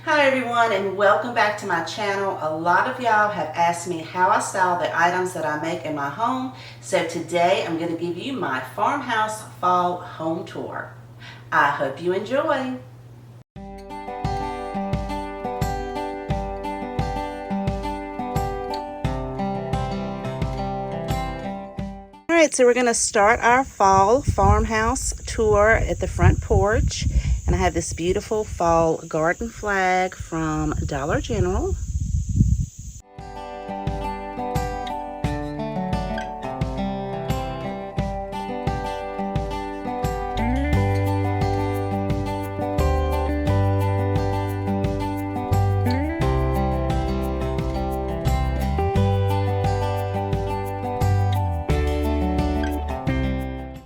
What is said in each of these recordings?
Hi everyone, and welcome back to my channel. A lot of y'all have asked me how I style the items that I make in my home. So today I'm going to give you my farmhouse fall home tour. I hope you enjoy. Alright, so we're going to start our fall farmhouse tour at the front porch. And I have this beautiful fall garden flag from Dollar General.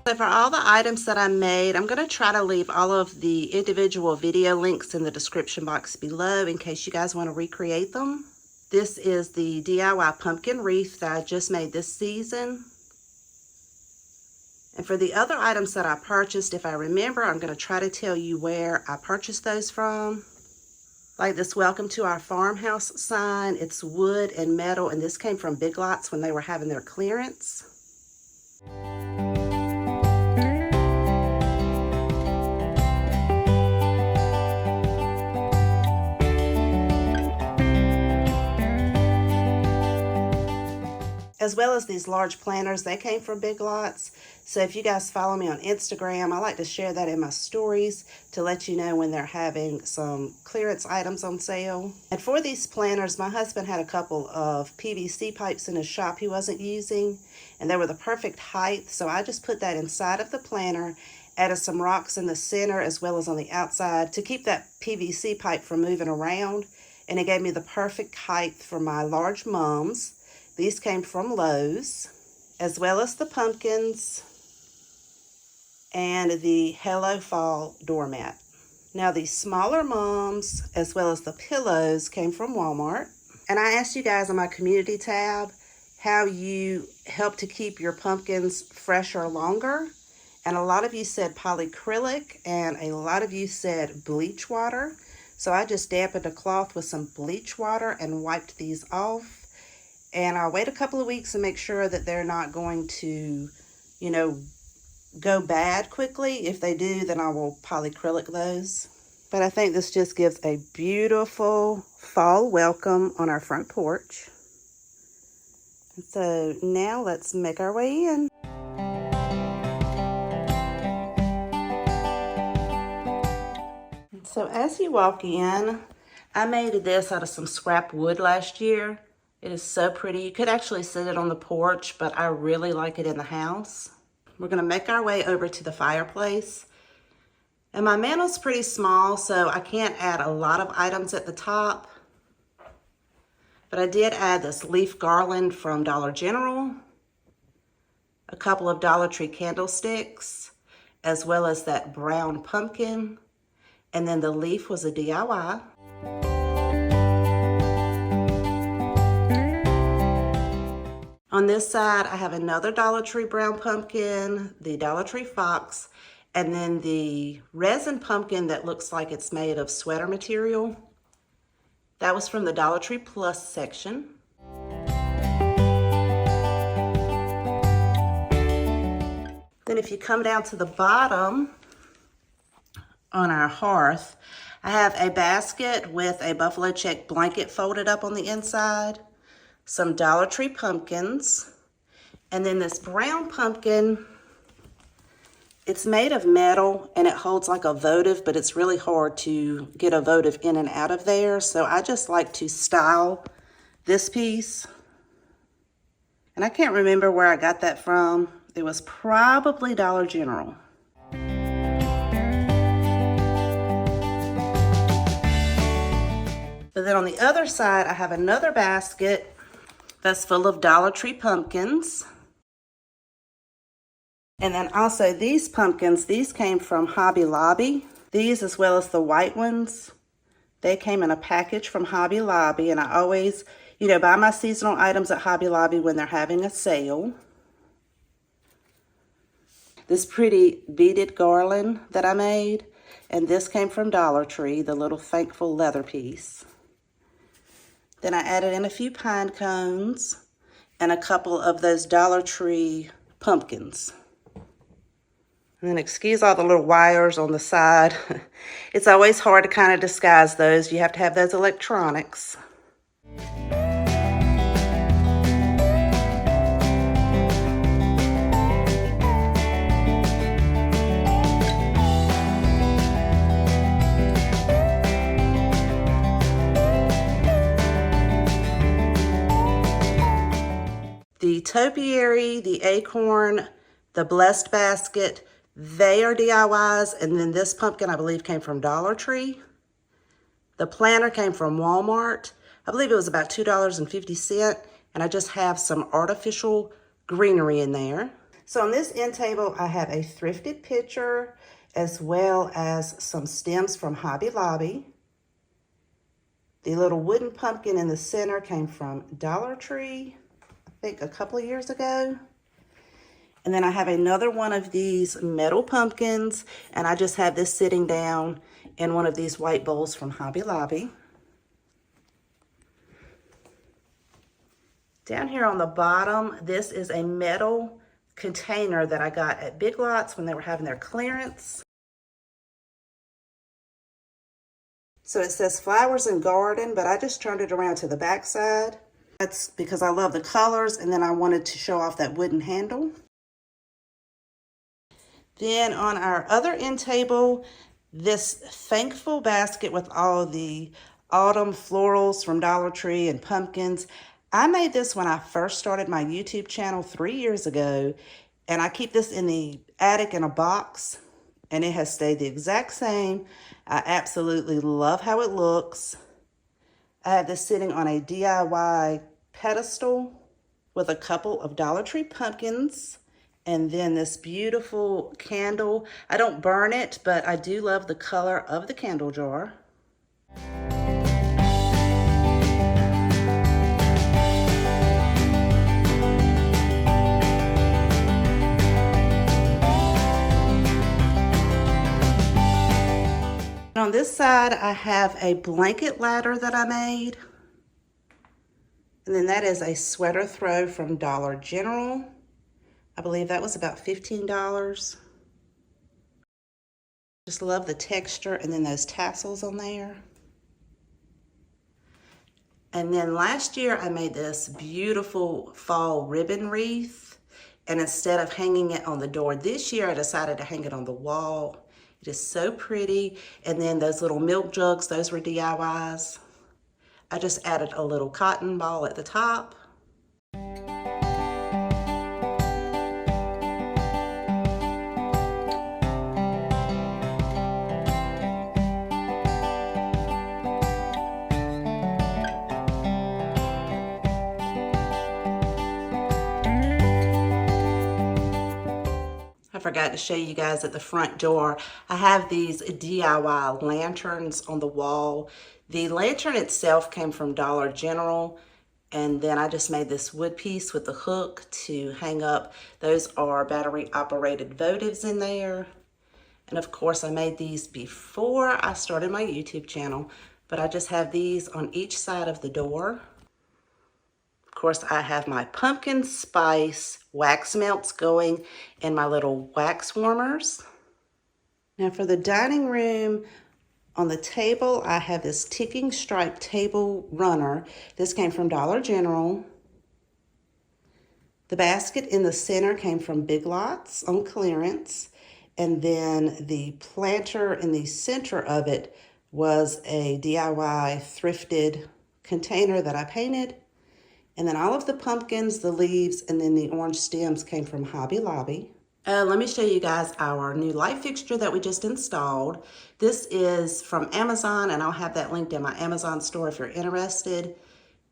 So for all the items that I made, I'm going to try to leave all of the individual video links in the description box below in case you guys want to recreate them. This is the DIY pumpkin wreath that I just made this season. And for the other items that I purchased, if I remember, I'm going to try to tell you where I purchased those from. Like this welcome to our farmhouse sign. It's wood and metal, and this came from Big Lots when they were having their clearance. As well as these large planters, they came from Big Lots. So if you guys follow me on Instagram, I like to share that in my stories to let you know when they're having some clearance items on sale. And for these planters, my husband had a couple of PVC pipes in his shop he wasn't using, and they were the perfect height. So I just put that inside of the planter, added some rocks in the center as well as on the outside to keep that PVC pipe from moving around. And it gave me the perfect height for my large mums. These came from Lowe's, as well as the pumpkins and the Hello Fall doormat. Now these smaller mums, as well as the pillows, came from Walmart. And I asked you guys on my community tab how you help to keep your pumpkins fresher longer. And a lot of you said polyacrylic, and a lot of you said bleach water. So I just dampened a cloth with some bleach water and wiped these off. And I'll wait a couple of weeks and make sure that they're not going to, go bad quickly. If they do, then I will polyacrylic those. But I think this just gives a beautiful fall welcome on our front porch. And so now let's make our way in. So as you walk in, I made this out of some scrap wood last year. It is so pretty. You could actually sit it on the porch, but I really like it in the house. We're going to make our way over to the fireplace. And my mantel's pretty small, so I can't add a lot of items at the top. But I did add this leaf garland from Dollar General, a couple of Dollar Tree candlesticks, as well as that brown pumpkin. And then the leaf was a DIY. On this side, I have another Dollar Tree brown pumpkin, the Dollar Tree fox, and then the resin pumpkin that looks like it's made of sweater material. That was from the Dollar Tree Plus section. Then if you come down to the bottom on our hearth, I have a basket with a buffalo check blanket folded up on the inside, some Dollar Tree pumpkins, and then this brown pumpkin. It's made of metal and it holds like a votive, but it's really hard to get a votive in and out of there. So I just like to style this piece. And I can't remember where I got that from. It was probably Dollar General. But then on the other side, I have another basket that's full of Dollar Tree pumpkins. And then also these pumpkins, these came from Hobby Lobby. These, as well as the white ones, they came in a package from Hobby Lobby. And I always, buy my seasonal items at Hobby Lobby when they're having a sale. This pretty beaded garland that I made. And this came from Dollar Tree, the little thankful leather piece. Then I added in a few pine cones and a couple of those Dollar Tree pumpkins. And then excuse all the little wires on the side. It's always hard to kind of disguise those. You have to have those electronics. The topiary, the acorn, the blessed basket, they are DIYs. And then this pumpkin, I believe, came from Dollar Tree. The planter came from Walmart. I believe it was about $2.50. And I just have some artificial greenery in there. So on this end table, I have a thrifted pitcher as well as some stems from Hobby Lobby. The little wooden pumpkin in the center came from Dollar Tree, I think a couple of years ago. And then I have another one of these metal pumpkins, and I just have this sitting down in one of these white bowls from Hobby Lobby. Down here on the bottom, this is a metal container that I got at Big Lots when they were having their clearance. So it says flowers and garden, but I just turned it around to the back side. That's because I love the colors, and then I wanted to show off that wooden handle. Then on our other end table, this thankful basket with all the autumn florals from Dollar Tree and pumpkins. I made this when I first started my YouTube channel 3 years ago, and I keep this in the attic in a box, and it has stayed the exact same. I absolutely love how it looks. I have this sitting on a DIY pedestal with a couple of Dollar Tree pumpkins, and then this beautiful candle. I don't burn it, but I do love the color of the candle jar. On this side, I have a blanket ladder that I made. And then that is a sweater throw from Dollar General. I believe that was about $15. Just love the texture and then those tassels on there. And then last year I made this beautiful fall ribbon wreath. And instead of hanging it on the door this year, I decided to hang it on the wall. It is so pretty. And then those little milk jugs, those were DIYs. I just added a little cotton ball at the top. I forgot to show you guys at the front door. I have these DIY lanterns on the wall. The lantern itself came from Dollar General, and then I just made this wood piece with the hook to hang up. Those are battery operated votives in there. And of course I made these before I started my YouTube channel, but I just have these on each side of the door. Of course, I have my pumpkin spice wax melts going in my little wax warmers. Now for the dining room, on the table, I have this ticking stripe table runner. This came from Dollar General. The basket in the center came from Big Lots on clearance. And then the planter in the center of it was a DIY thrifted container that I painted. And then all of the pumpkins, the leaves, and then the orange stems came from Hobby Lobby. Let me show you guys our new light fixture that we just installed. This is from Amazon, and I'll have that linked in my Amazon store if you're interested.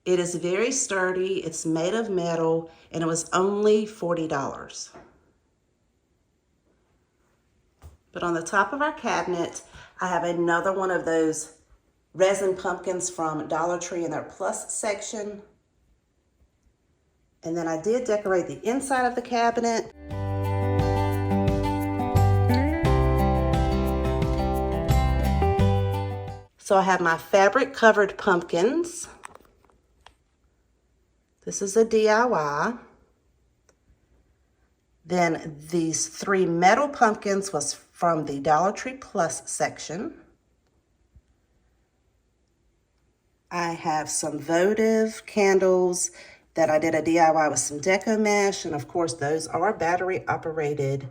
It is very sturdy, it's made of metal, and it was only $40. But on the top of our cabinet, I have another one of those resin pumpkins from Dollar Tree in their plus section. And then I did decorate the inside of the cabinet. So I have my fabric covered pumpkins. This is a DIY. Then these 3 metal pumpkins was from the Dollar Tree Plus section. I have some votive candles that I did a DIY with some deco mesh, and of course those are battery operated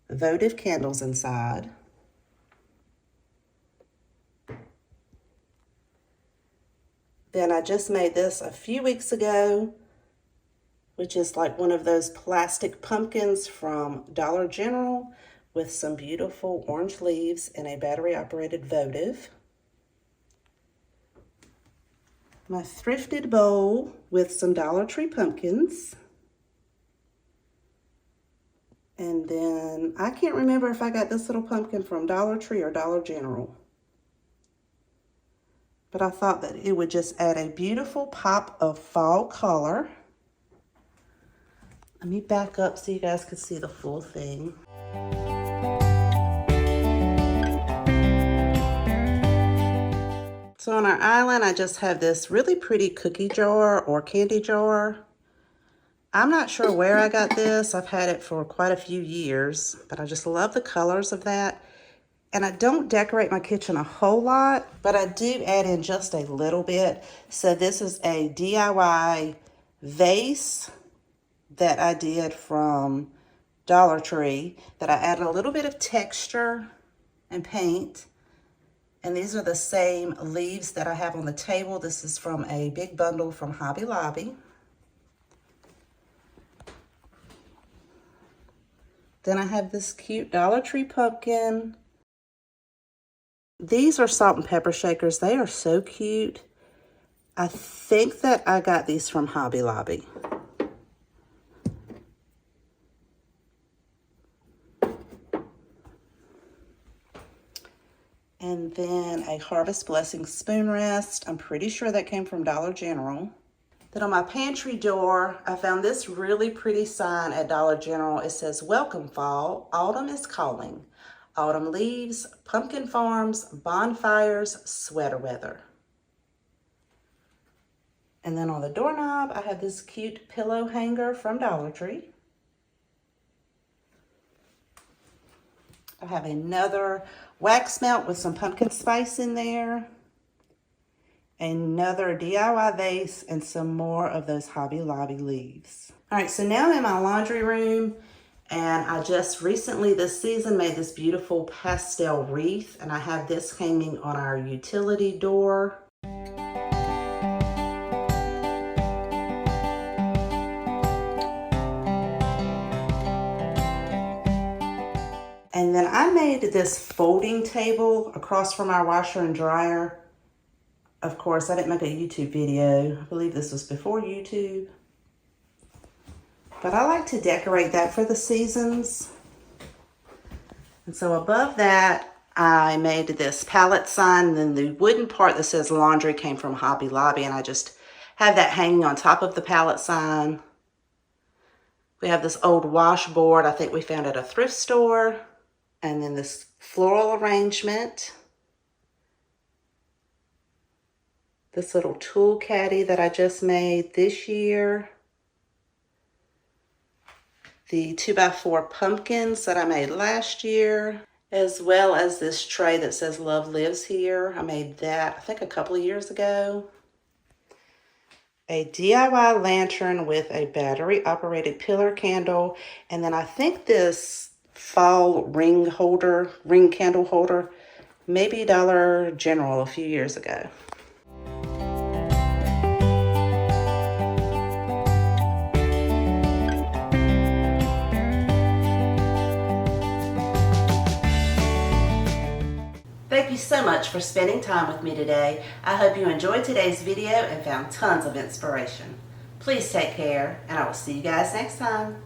votive candles inside. Then I just made this a few weeks ago, which is like one of those plastic pumpkins from Dollar General with some beautiful orange leaves and a battery operated votive. My thrifted bowl with some Dollar Tree pumpkins. And then I can't remember if I got this little pumpkin from Dollar Tree or Dollar General. But I thought that it would just add a beautiful pop of fall color. Let me back up so you guys can see the full thing. So on our island, I just have this really pretty cookie jar or candy jar. I'm not sure where I got this. I've had it for quite a few years, but I just love the colors of that. And I don't decorate my kitchen a whole lot, but I do add in just a little bit. So this is a DIY vase that I did from Dollar Tree that I added a little bit of texture and paint. And these are the same leaves that I have on the table. This is from a big bundle from Hobby Lobby. Then I have this cute Dollar Tree pumpkin. These are salt and pepper shakers. They are so cute. I think that I got these from Hobby Lobby. And then a Harvest Blessing spoon rest. I'm pretty sure that came from Dollar General. Then on my pantry door, I found this really pretty sign at Dollar General. It says, "Welcome fall, autumn is calling. Autumn leaves, pumpkin farms, bonfires, sweater weather." And then on the doorknob, I have this cute pillow hanger from Dollar Tree. I have another wax melt with some pumpkin spice in there. Another DIY vase and some more of those Hobby Lobby leaves. All right, so now I'm in my laundry room, and I just recently this season made this beautiful pastel wreath, and I have this hanging on our utility door. And then I made this folding table across from our washer and dryer. Of course, I didn't make a YouTube video. I believe this was before YouTube. But I like to decorate that for the seasons. And so above that, I made this pallet sign. And then the wooden part that says laundry came from Hobby Lobby. And I just have that hanging on top of the pallet sign. We have this old washboard I think we found at a thrift store. And then this floral arrangement. This little tool caddy that I just made this year. The 2x4 pumpkins that I made last year, as well as this tray that says "Love Lives Here." I made that, I think, a couple of years ago. A DIY lantern with a battery operated pillar candle. And then I think this fall ring candle holder, maybe Dollar General a few years ago. Thank you so much for spending time with me today. I hope you enjoyed today's video and found tons of inspiration. Please take care, and I will see you guys next time.